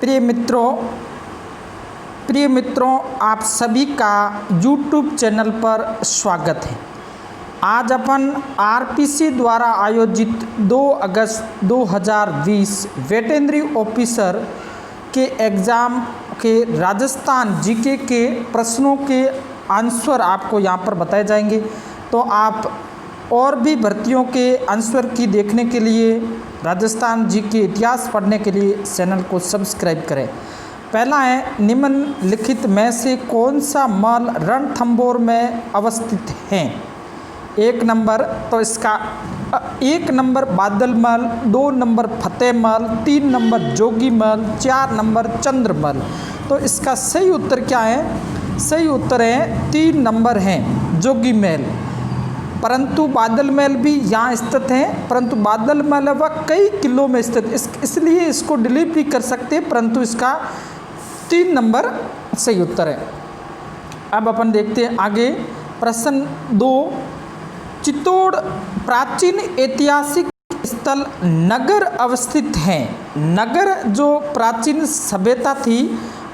प्रिय मित्रों, आप सभी का YouTube चैनल पर स्वागत है। आज अपन आरपीसी द्वारा आयोजित 2 अगस्त 2020 वेटरनरी ऑफिसर के एग्ज़ाम के राजस्थान जीके के प्रश्नों के आंसर आपको यहाँ पर बताए जाएंगे। तो आप और भी भर्तियों के आंसर की देखने के लिए, राजस्थान जीके इतिहास पढ़ने के लिए चैनल को सब्सक्राइब करें। पहला है, निम्नलिखित में से कौन सा महल रणथंभौर में अवस्थित है? 1 नंबर, तो इसका 1 नंबर बादल महल, 2 नंबर फतेह महल, 3 नंबर जोगी महल, 4 नंबर चंद्र महल। तो इसका सही उत्तर क्या है? सही उत्तर है 3 नंबर है जोगी महल। परंतु बादल महल भी यहाँ स्थित है, परंतु बादल महल वह कई किलों में स्थित, इसलिए इसको डिलीट भी कर सकते हैं, परंतु इसका 3 नंबर सही उत्तर है। अब अपन देखते हैं आगे। प्रश्न 2, चित्तौड़ प्राचीन ऐतिहासिक स्थल नगर अवस्थित है। नगर जो प्राचीन सभ्यता थी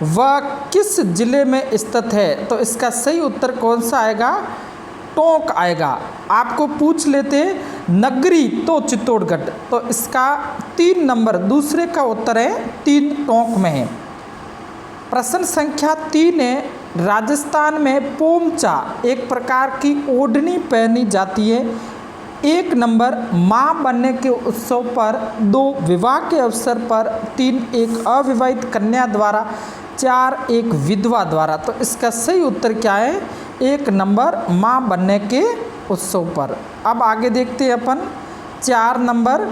वह किस जिले में स्थित है? तो इसका सही उत्तर कौन सा आएगा? टोंक आएगा। आपको पूछ लेते नगरी तो चित्तौड़गढ़, तो इसका 3 नंबर दूसरे का उत्तर है 3 टोंक में है। प्रश्न संख्या 3 है, राजस्थान में पोमचा एक प्रकार की ओढ़नी पहनी जाती है। 1 नंबर माँ बनने के उत्सव पर, 2 विवाह के अवसर पर, 3 एक अविवाहित कन्या द्वारा, 4 एक विधवा द्वारा। तो इसका सही उत्तर क्या है? 1 नंबर माँ बनने के उत्सव पर। अब आगे देखते हैं अपन 4 नंबर,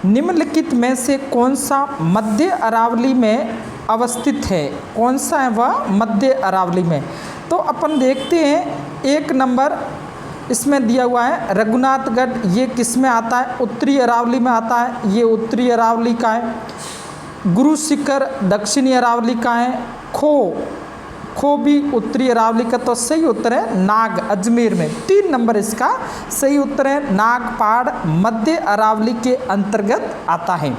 निम्नलिखित में से कौन सा मध्य अरावली में अवस्थित है? कौन सा है वह मध्य अरावली में? तो अपन देखते हैं 1 नंबर इसमें दिया हुआ है रघुनाथगढ़। ये किस में आता है? उत्तरी अरावली में आता है, ये उत्तरी अरावली का है। गुरु शिखर दक्षिणी अरावली का है। खो भी उत्तरी अरावली का। तो सही उत्तर है नाग, अजमेर में। 3 नंबर इसका सही उत्तर है। नाग पहाड़ मध्य अरावली के अंतर्गत आता है।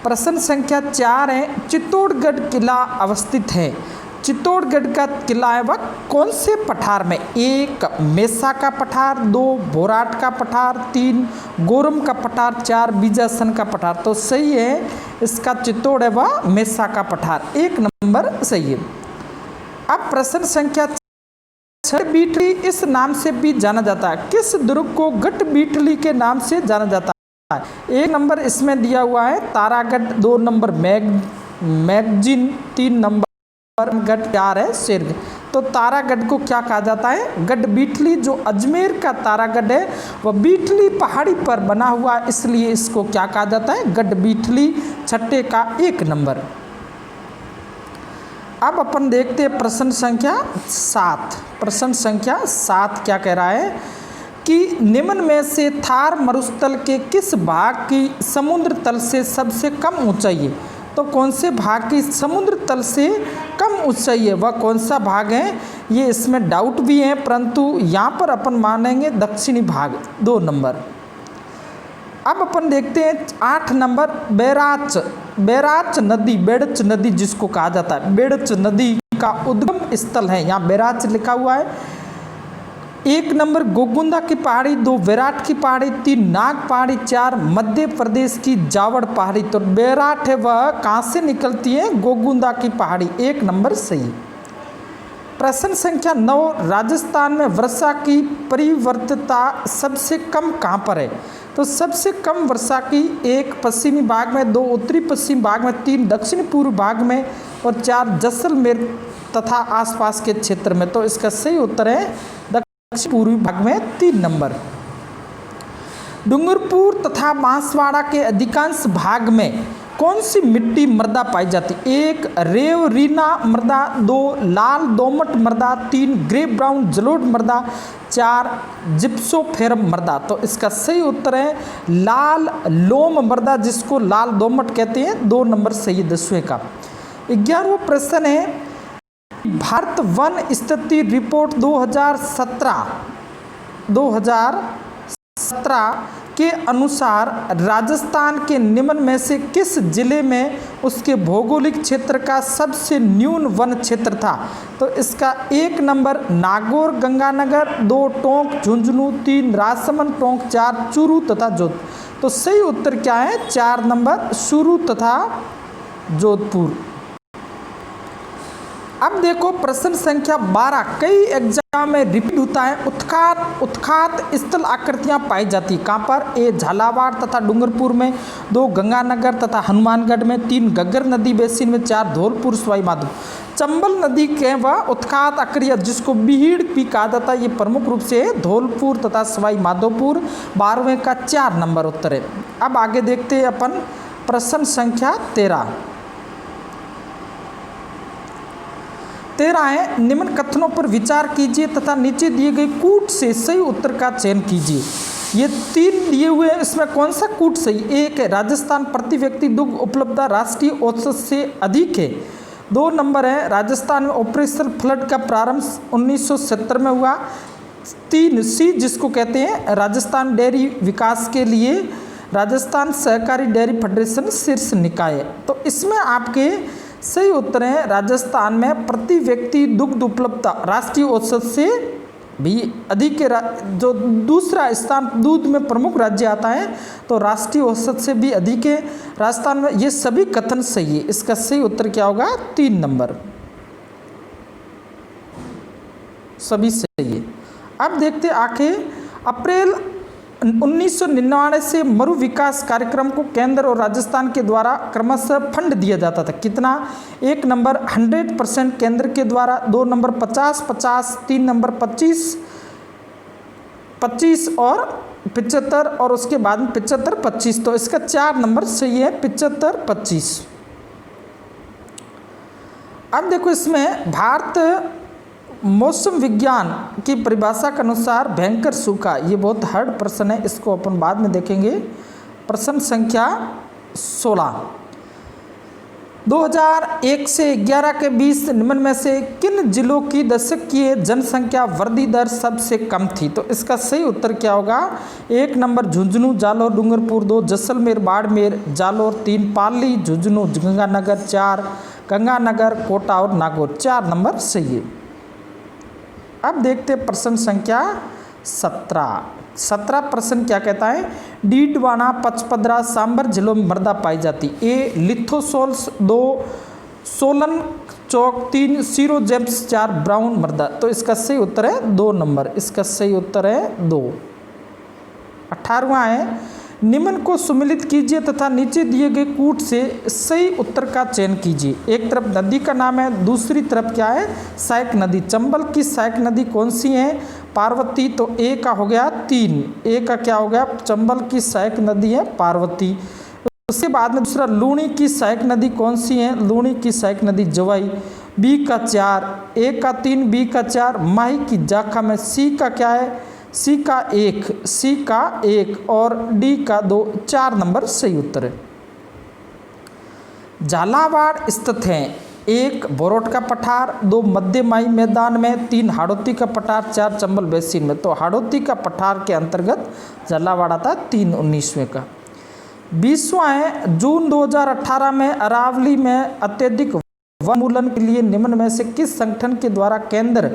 प्रश्न संख्या 4 है, चित्तौड़गढ़ किला अवस्थित है। चित्तौड़गढ़ का किला है वह कौन से पठार में? 1 मेसा का पठार, 2 भोराट का पठार, 3 गोरम का पठार, 4 बीजासन का पठार। तो सही है इसका चित्तौड़ है वह मेसा का पठार। 1 नंबर सही है। अब प्रश्न संख्या 6, बीटली इस नाम से भी जाना जाता है। किस दुर्ग को गट बीटली के नाम से जाना जाता है? 1 नंबर इसमें दिया हुआ है तारागढ़, 2 नंबर मैगजीन, 3 नंबर गढ़, 4 है शेरगढ़। तो तारागढ़ को क्या कहा जाता है? गढ़ बीटली। जो अजमेर का तारागढ़ है वह बीटली पहाड़ी पर बना हुआ, इसलिए इसको क्या कहा जाता है? गढ़ बीटली। छठे का 1 नंबर। अब अपन देखते हैं प्रश्न संख्या 7। प्रश्न संख्या 7 क्या कह रहा है कि निम्न में से थार मरुस्थल के किस भाग की समुद्र तल से सबसे कम ऊंचाई है? तो कौन से भाग की समुद्र तल से कम ऊंचाई है? वह कौन सा भाग है? ये इसमें डाउट भी है, परंतु यहाँ पर अपन मानेंगे दक्षिणी भाग, 2 नंबर। अब अपन देखते हैं 8 नंबर, बैराच नदी, बेड़च नदी जिसको कहा जाता है, बेड़च नदी का उद्गम स्थल है। यहाँ बैराच लिखा हुआ है। 1 नंबर गोगुंदा की पहाड़ी, 2 विराट की पहाड़ी, 3 नाग पहाड़ी, 4 मध्य प्रदेश की जावड़ पहाड़ी। तो बैराट है वह कहाँ से निकलती है? गोगुंदा की पहाड़ी। 1 नंबर सही। प्रश्न संख्या 9, राजस्थान में वर्षा की परिवर्तितता सबसे कम कहाँ पर है? तो सबसे कम वर्षा की 1 पश्चिमी भाग में, 2 उत्तरी पश्चिम भाग में, 3 दक्षिण पूर्व भाग में और 4 जैसलमेर तथा आसपास के क्षेत्र में। तो इसका सही उत्तर है दक्षिण पूर्वी भाग में, 3 नंबर। डूंगरपुर तथा बांसवाड़ा के अधिकांश भाग में कौन सी मिट्टी मृदा पाई जाती? 1 रेवरीना मृदा, 2 लाल दोमट मृदा, 3 ग्रे ब्राउन जलोढ़ मृदा, 4 जिप्सोफेरम मृदा। तो इसका सही उत्तर है लाल लोम मृदा, जिसको लाल दोमट कहते हैं। 2 नंबर सही है 10वें का। 11वां प्रश्न है, भारत वन स्थिति रिपोर्ट 2017 के अनुसार राजस्थान के निम्न में से किस जिले में उसके भौगोलिक क्षेत्र का सबसे न्यून वन क्षेत्र था? तो इसका 1 नंबर नागौर गंगानगर, 2 टोंक झुंझुनू, 3 राजसमंद टोंक, 4 चूरू तथा जोधपुर। तो सही उत्तर क्या है? 4 नंबर चूरू तथा जोधपुर। अब देखो प्रश्न संख्या 12, कई एग्जाम में रिपीट होता है। उत्खात स्थल आकृतियां पाई जाती कहाँ पर? ए झालावाड़ तथा डूंगरपुर में, 2 गंगानगर तथा हनुमानगढ़ में, 3 घग्गर नदी बेसिन में, 4 धौलपुर सवाई माधोपुर। चंबल नदी के वह उत्खात आकृतियां जिसको बीड़ भी कहा जाता है, ये प्रमुख रूप से धौलपुर तथा सवाई माधोपुर। 12वें का 4 नंबर उत्तर है। अब आगे देखते हैं अपन प्रश्न संख्या 13 है, निम्न कथनों पर विचार कीजिए तथा नीचे दिए गए कूट से सही उत्तर का चयन कीजिए। ये 3 दिए हुए हैं, इसमें कौन सा कूट सही? एक है राजस्थान प्रति व्यक्ति दुग्ध उपलब्धता राष्ट्रीय औसत से अधिक है। 2 नंबर है राजस्थान में ऑपरेशन फ्लड का प्रारंभ 1970 में हुआ। 3 सी जिसको कहते हैं राजस्थान डेयरी विकास के लिए राजस्थान सहकारी डेयरी फेडरेशन शीर्ष निकाय है। तो इसमें आपके सही उत्तर है राजस्थान में प्रति व्यक्ति दुग्ध उपलब्धता राष्ट्रीय औसत से भी अधिक है। जो दूसरा स्थान दूध में प्रमुख राज्य आता है तो राष्ट्रीय औसत से भी अधिक है राजस्थान में। ये सभी कथन सही है। इसका सही उत्तर क्या होगा? 3 नंबर, सभी सही है। अब देखते आखिर अप्रैल 1999 से मरु विकास कार्यक्रम को केंद्र और राजस्थान के द्वारा क्रमशः फंड दिया जाता था। कितना? 1 नंबर 100% केंद्र के द्वारा, 2 नंबर 50-50, 3 नंबर 25-25 और 75 और उसके बाद में 75-25। तो इसका 4 नंबर सही है, 75-25। अब देखो इसमें भारत मौसम विज्ञान की परिभाषा के अनुसार भयंकर सूखा, ये बहुत हार्ड प्रश्न है, इसको अपन बाद में देखेंगे। प्रश्न संख्या 16, 2001 से 11 के बीच निम्न में से किन जिलों की दशकीय जनसंख्या वृद्धि दर सबसे कम थी? तो इसका सही उत्तर क्या होगा? 1 नंबर झुंझुनू, जालोर, डूंगरपुर, 2 जैसलमेर, बाड़मेर, जालोर, 3 पाली, झुंझुनू, गंगानगर, 4 गंगानगर, कोटा और नागौर। 4 नंबर सही है। अब देखते प्रश्न संख्या 17 प्रश्न क्या कहता है? डीडवाना, पचपदरा, सांबर जिलों में मृदा पाई जाती। ए लिथोसोल्स, 2 सोलन चौक, 3 सीरोजेम्स, 4 ब्राउन मृदा। तो इसका सही उत्तर है 2 नंबर, इसका सही उत्तर है 2। 18वां है, निम्न को सुमिलित कीजिए तथा नीचे दिए गए कूट से सही उत्तर का चयन कीजिए। एक तरफ नदी का नाम है, दूसरी तरफ क्या है? सहायक नदी। चंबल की सहायक नदी कौन सी है? पार्वती। तो ए का हो गया 3, ए का क्या हो गया? चंबल की सहायक नदी है पार्वती। उसके बाद में दूसरा लूणी की सहायक नदी कौन सी है? लूणी की सहायक नदी जवाई। बी का 4, ए का 3, बी का 4, माही की जाखा में। सी का क्या है? सी का 1 और डी का 2। 4 नंबर सही उत्तर है। झालावाड़ स्थित है। 1 बोरोट का पठार, 2 मध्य माई मैदान में, 3 हाड़ौती का पठार, 4 चंबल बेसिन में। तो हाड़ौती का पठार के अंतर्गत झालावाड़ आता है। 3 19वें का। 20वां है, जून 2018 में अरावली में अत्यधिक वनोन्मूलन के लिए निम्न में से किस संगठन के द्वारा केंद्र,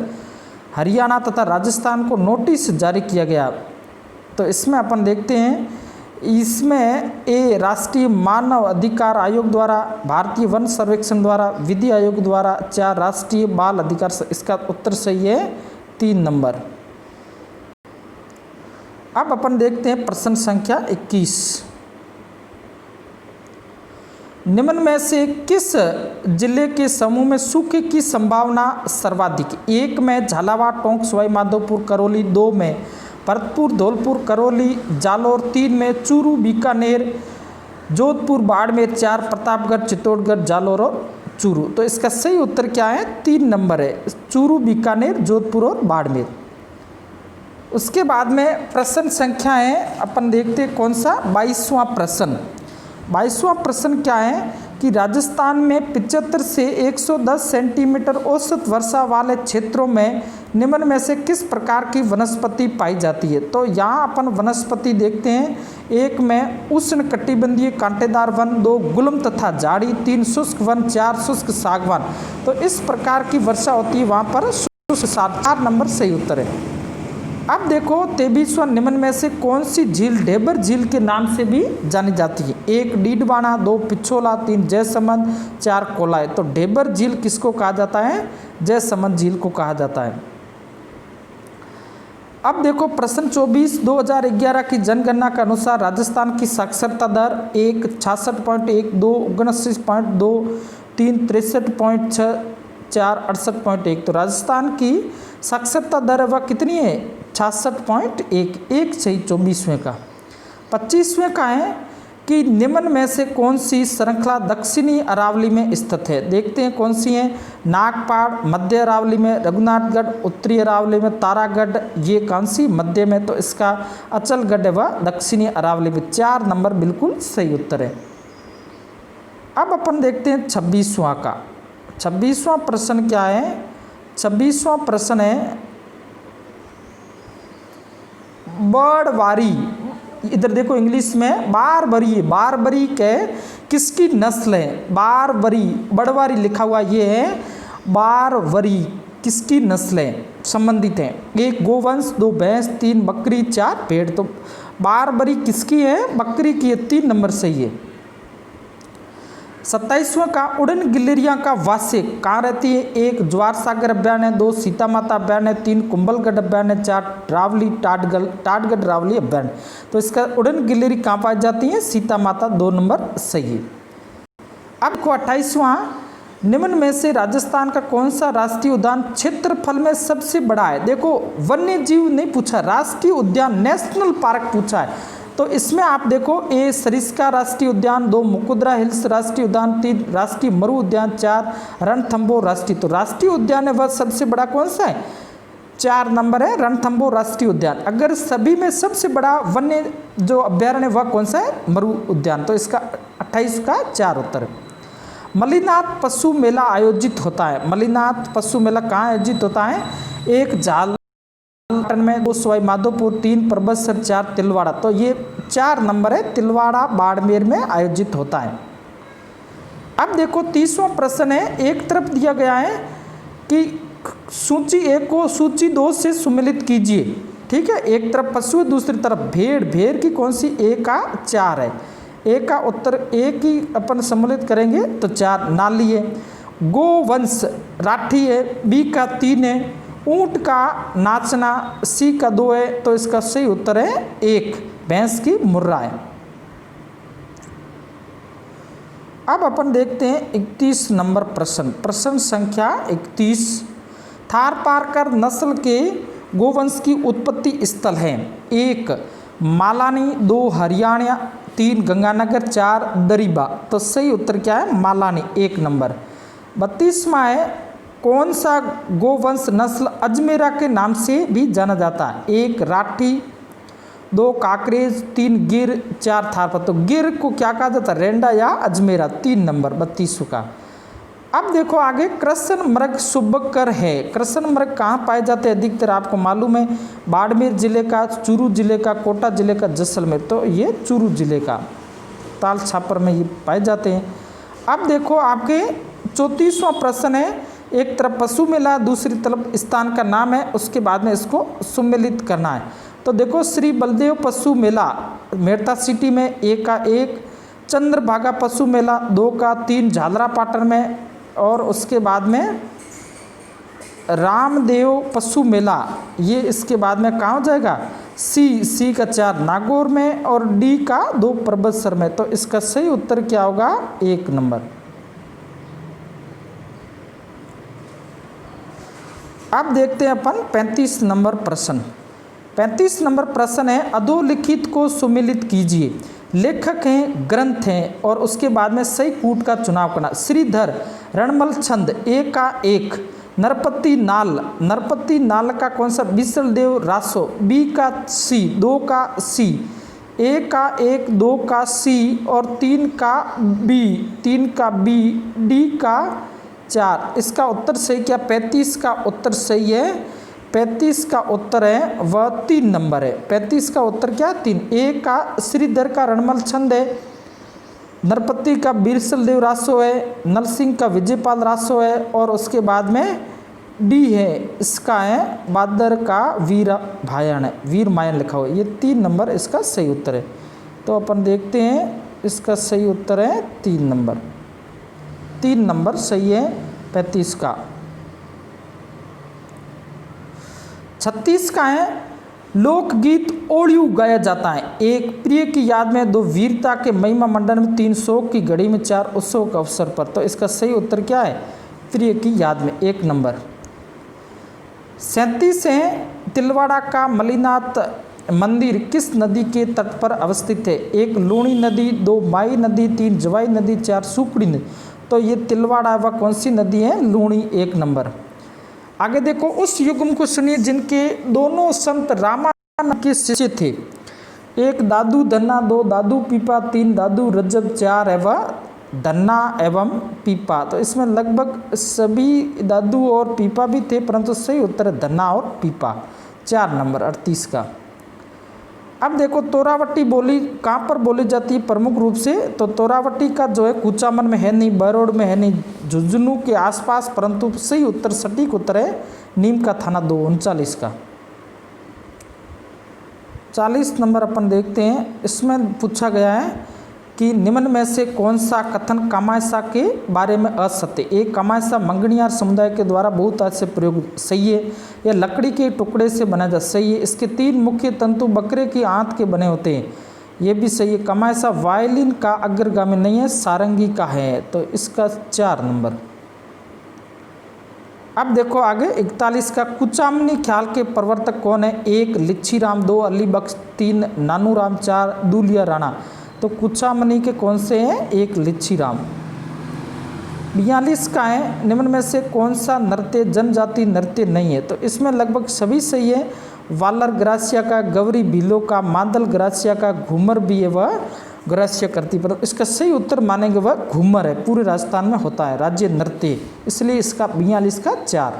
हरियाणा तथा राजस्थान को नोटिस जारी किया गया? तो इसमें अपन देखते हैं, इसमें ए राष्ट्रीय मानव अधिकार आयोग द्वारा, भारतीय वन सर्वेक्षण द्वारा, विधि आयोग द्वारा, 4 राष्ट्रीय बाल अधिकार। इसका उत्तर सही है 3 नंबर। अब अपन देखते हैं प्रश्न संख्या 21, निम्न में से किस जिले के समूह में सूखे की संभावना सर्वाधिक? 1 में झालावाड़, टोंक, सवाई माधोपुर, करौली, 2 में भरतपुर, धौलपुर, करौली, जालोर, 3 में चूरू, बीकानेर, जोधपुर, बाड़मेर, 4 प्रतापगढ़, चित्तौड़गढ़, जालोर और चूरू। तो इसका सही उत्तर क्या है? 3 नंबर है, चूरू, बीकानेर, जोधपुर और बाड़मेर। उसके बाद में प्रश्न संख्या है अपन देखते कौन सा? 22वां प्रश्न। 22वां प्रश्न क्या है? कि राजस्थान में 75 से 110 सेंटीमीटर औसत वर्षा वाले क्षेत्रों में निम्न में से किस प्रकार की वनस्पति पाई जाती है। तो यहाँ अपन वनस्पति देखते हैं, एक में उष्ण कटिबंधीय कांटेदार वन, 2 गुल्म तथा झाड़ी, 3 शुष्क वन, 4 शुष्क सागवान। तो इस प्रकार की वर्षा होती है वहाँ पर शुष्क साग। 4 नंबर सही उत्तर है। अब देखो 23वां निम्न में से कौन सी झील ढेबर झील के नाम से भी जानी जाती है। 1 डीडवाना, 2 पिछोला, 3 जयसमंद, 4 कोलाय। तो ढेबर झील किसको कहा जाता है? जयसमंद झील को कहा जाता है। अब देखो प्रश्न 24, 2011 की जनगणना के अनुसार राजस्थान की साक्षरता दर 1 66.1, 2 79.2, 3 63.6, 4 68.1। तो राजस्थान की साक्षरता दर वह कितनी है? 66.1। एक सही 24वें का। 25वें का है कि निम्न में से कौन सी श्रृंखला दक्षिणी अरावली में स्थित है। देखते हैं कौन सी है। नागपाड़ मध्य अरावली में, रघुनाथगढ़ उत्तरी अरावली में, तारागढ़ ये कौन सी मध्य में। तो इसका अचलगढ़ है वह दक्षिणी अरावली में। 4 नंबर बिल्कुल सही उत्तर है। अब अपन देखते हैं 26वां का। 26वां प्रश्न क्या है? 26वां प्रश्न है बर्डवारी। इधर देखो इंग्लिश में बारबरी, बारबरी के किसकी नस्ल है? बारबरी, बड़वारी लिखा हुआ ये है बारबरी, किसकी नस्ल है संबंधित है? 1 गोवंश, 2 भैंस, 3 बकरी, 4 भेड़। तो बारबरी किसकी है? बकरी की है। 3 नंबर सही है। 27वां का उड़न गिलहरियां का वास्य कहाँ रहती है? 1 ज्वार सागर अभ्यारण्य, 2 सीता माता अभ्यारण्य, 3 कुंभलगढ़ अभ्यारण्य, 4 रावली टाटगढ़ रावली अभ्यारण्य। तो इसका उड़न गिलहरी कहाँ पाई जाती है? सीता माता। 2 नंबर सही है। अब को 28वां, निम्न में से राजस्थान का कौन सा राष्ट्रीय उद्यान क्षेत्रफल में सबसे बड़ा है? देखो वन्य जीव नहीं पूछा, राष्ट्रीय उद्यान नेशनल पार्क पूछा है। तो इसमें आप देखो, ए सरिस्का राष्ट्रीय उद्यान, 2 मुकुंदरा हिल्स राष्ट्रीय उद्यान, 3 राष्ट्रीय मरु उद्यान, 4 रणथंबोर राष्ट्रीय। तो राष्ट्रीय उद्यान है वह सबसे बड़ा कौन सा है? 4 नंबर है रणथंबोर राष्ट्रीय उद्यान। अगर सभी में सबसे बड़ा वन्य जो अभ्यारण्य वह कौन सा है? मरु उद्यान। तो इसका 28 का 4 उत्तर है। मलिनाथ पशु मेला आयोजित होता है। मलिनाथ पशु मेला कहाँ आयोजित होता है? 1 झाल में, 2 सवाई माधोपुर, 3 परबतसर, 4 तिलवाड़ा। तो ये 4 नंबर है, तिलवाड़ा बाड़मेर में आयोजित होता है। अब देखो 30वां प्रश्न है। एक तरफ दिया गया है कि सूची 1 को सूची 2 से सुमेलित कीजिए। ठीक है, एक तरफ पशु है, दूसरी तरफ भेड़। भेड़ की कौन सी? ए का 4 है। ए का उत्तर ए की अपन सम्मिलित करेंगे तो 4 नाली है। गोवंश राठी है, बी का 3 है। ऊंट का नाचना सी का 2 है। तो इसका सही उत्तर है 1 भैंस की मुर्रा है। अब अपन देखते हैं 31 नंबर प्रश्न। प्रश्न संख्या 31। थारपारकर नस्ल के गोवंश की उत्पत्ति स्थल है। 1 मालानी, 2 हरियाणा, 3 गंगानगर, 4 दरीबा। तो सही उत्तर क्या है? मालानी। 1 नंबर। 32वां है कौन सा गोवंश नस्ल अजमेरा के नाम से भी जाना जाता है? 1 राठी, 2 काकरेज, 3 गिर, 4 थारपा। तो गिर को क्या कहा जाता है? रेंडा या अजमेरा। 3 नंबर 32 का। अब देखो आगे कृष्ण मृग सुबकर है। कृष्ण मृग कहाँ पाए जाते हैं? अधिकतर आपको मालूम है बाड़मेर जिले का, चूरू जिले का, कोटा जिले का, जैसलमेर। तो ये चूरू जिले का ताल छापर में ये पाए जाते हैं। अब देखो आपके 34वां प्रश्न है। एक तरफ पशु मेला, दूसरी तरफ स्थान का नाम है, उसके बाद में इसको सुमेलित करना है। तो देखो श्री बलदेव पशु मेला मेड़ता सिटी में 1 का 1, चंद्रभागा पशु मेला 2 का 3 झालरा पाटन में, और उसके बाद में रामदेव पशु मेला ये इसके बाद में कहाँ हो जाएगा? सी का 4 नागौर में, और डी का 2 परबतसर में। तो इसका सही उत्तर क्या होगा? 1 नंबर। अब देखते हैं अपन 35 नंबर प्रश्न। 35 नंबर प्रश्न है अधोलिखित को सुमेलित कीजिए। लेखक हैं, ग्रंथ हैं, और उसके बाद में सही कूट का चुनाव करना। श्रीधर रणमल छंद 1 का 1, नरपति नाल, नरपति नाल का कौन सा? बिसल देव रासो, बी का सी, 2 का सी, ए का 1, 2 का सी और 3 का बी, 3 का बी, डी का 4। इसका उत्तर सही क्या? 35 का उत्तर सही है। 35 का उत्तर है वह 3 नंबर है। 35 का उत्तर क्या? 3। ए का श्रीधर का रणमल छंद है। नरपति का बीरसल देव रासो है। नरसिंह का विजयपाल रासो है। और उसके बाद में डी है, इसका है बादर का वीर भायण है, वीर मायन लिखा हुआ है। ये 3 नंबर इसका सही उत्तर है। तो अपन देखते हैं, इसका सही उत्तर है 3 नंबर। 3 नंबर सही है 35 का। 36 का है, लोकगीत ओडियो गाया जाता है। एक प्रिय की याद में, 2 वीरता के महिमा मंडन में, 3 शोक की घड़ी में, 4 उत्सव के अवसर पर। तो इसका सही उत्तर क्या है? प्रिय की याद में, 1 नंबर। 37 है, तिलवाड़ा का मलिनाथ मंदिर किस नदी के तट पर अवस्थित है? 1 लूणी नदी, 2 माई नदी, 3 जवाई नदी, 4 सुकड़ी नदी। तो ये तिलवाड़ा वह कौन सी नदी है? लूणी, 1 नंबर। आगे देखो, उस युग्म को सुनिए जिनके दोनों संत रामानंद के शिष्य थे। 1 दादू धन्ना, 2 दादू पीपा, 3 दादू रजब, 4 है वह धन्ना एवं पीपा। तो इसमें लगभग सभी दादू और पीपा भी थे, परंतु सही उत्तर है धन्ना और पीपा, 4 नंबर 38 का। अब देखो, तोरावटी बोली कहाँ पर बोली जाती है प्रमुख रूप से? तो तोरावटी का जो है कुचामन में है नहीं, बरोड़ में है नहीं, झुंझुनू के आसपास, परंतु सही उत्तर, सटीक उत्तर है नीम का थाना 2, 39 का। 40 नंबर अपन देखते हैं। इसमें पूछा गया है कि निम्न में से कौन सा कथन कामायसा के बारे में असत्य? 1 कामायसा मंगनियार समुदाय के द्वारा बहुत आज से प्रयोग, सही है। यह लकड़ी के टुकड़े से बना जा, सही है। इसके 3 मुख्य तंतु बकरे की आंत के बने होते हैं, ये भी सही है। कामायसा वायलिन का अग्रगामी नहीं है, सारंगी का है। तो इसका 4 नंबर। अब देखो आगे 41 का, कुचामनी ख्याल के प्रवर्तक कौन है? 1 लिच्छीराम, 2 अली बख्श, 3 नानूराम, 4 दूलिया राणा। तो कुचामनी के कौन से हैं? 1 लिच्छीराम। 42 का है, निम्न में से कौन सा नृत्य जनजाति नृत्य नहीं है? तो इसमें लगभग सभी सही है। वालर ग्रासिया का, गौरी भीलो का, मादल ग्रासिया का, घूमर भी है वह ग्रासिया करती, पर इसका सही उत्तर मानेंगे वह घूमर है। पूरे राजस्थान में होता है राज्य नृत्य, इसलिए इसका 42 का 4।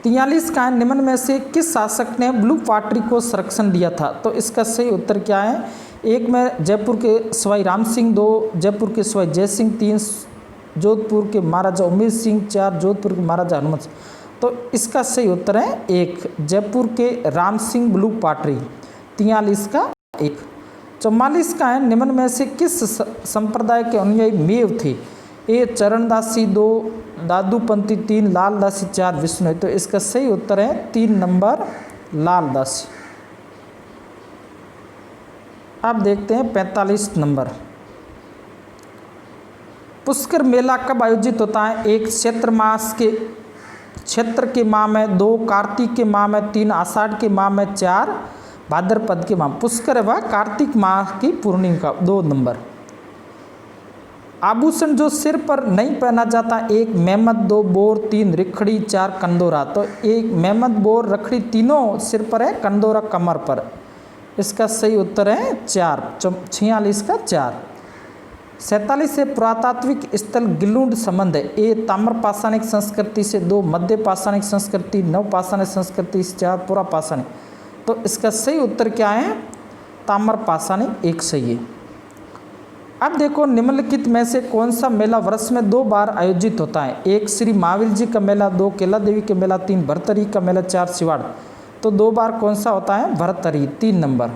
43 का है, निम्न में से किस शासक ने ब्लू पाटरी को संरक्षण दिया था? तो इसका सही उत्तर क्या है? 1 में जयपुर के सवाई राम सिंह, 2 जयपुर के सवाई जय सिंह, 3 जोधपुर के महाराजा उमेश सिंह, 4 जोधपुर के महाराजा हनुमत सिंह। तो इसका सही उत्तर है 1 जयपुर के राम सिंह ब्लू पाटरी, 43 का 1। 44 का है, निम्न में से किस संप्रदाय के अनुयायी मेव थे? 1 चरणदासी, 2 दादूपंथी, 3 लालदासी, 4 विष्णु। तो इसका सही उत्तर है 3 नंबर लालदासी। अब देखते हैं 45 नंबर। पुष्कर मेला कब आयोजित होता है? 1 क्षेत्र के माह में, 2 कार्तिक के माह में, 3 आषाढ़ के माह में, 4 भाद्रपद के माह। पुष्कर व कार्तिक माह की पूर्णिमा का, 2 नंबर। आभूषण जो सिर पर नहीं पहना जाता, 1 मेहमद, 2 बोर, 3 रिखड़ी, 4 कंदोरा। तो 1 मेहमद, बोर, रखड़ी तीनों सिर पर है, कंदोरा कमर पर। इसका सही उत्तर है 4, 46 का 4। 47 से पुरातात्विक स्थल गिलुंड संबंध है। 1 ताम्र पाषाणिक संस्कृति से, 2 मध्य पाषाणिक संस्कृति, नव पाषाणिक संस्कृति से, 4 पुरा पाषाणिक। तो इसका सही उत्तर क्या है? ताम्र पाषाणिक, 1 सही है। अब देखो, निम्नलिखित में से कौन सा मेला वर्ष में 2 बार आयोजित होता है? 1 श्री महावीर जी का मेला, 2 केला देवी का मेला, 3 भरतरी का मेला, 4 सिवाड़। तो 2 बार कौन सा होता है? भरतरी, 3 नंबर।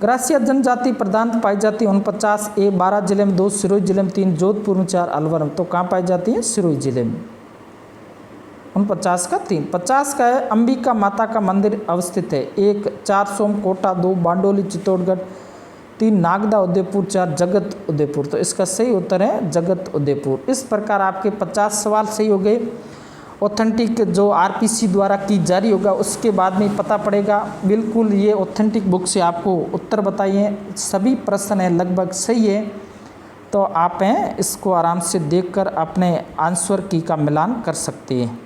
ग्रासिया जनजाति प्रधान पाई जाती है 49, 1 12 जिले में, 2 सिरोही जिले में, 3 जोधपुर में, 4 अलवर में। तो कहाँ पाई जाती है? सिरोही जिले में। 49 का 3। 50 का है, अंबिका माता का मंदिर अवस्थित है। 1 4 सोमकोटा, 2 बांडोली चित्तौड़गढ़, 3 नागदा उदयपुर, 4 जगत उदयपुर। तो इसका सही उत्तर है जगत उदयपुर। इस प्रकार आपके 50 सवाल सही हो गए। ऑथेंटिक जो आरपीसी द्वारा की जारी होगा उसके बाद में पता पड़ेगा। बिल्कुल ये ऑथेंटिक बुक से आपको उत्तर बताइए, सभी प्रश्न हैं लगभग सही है। तो आप हैं इसको आराम से देखकर अपने आंसर की का मिलान कर सकते हैं।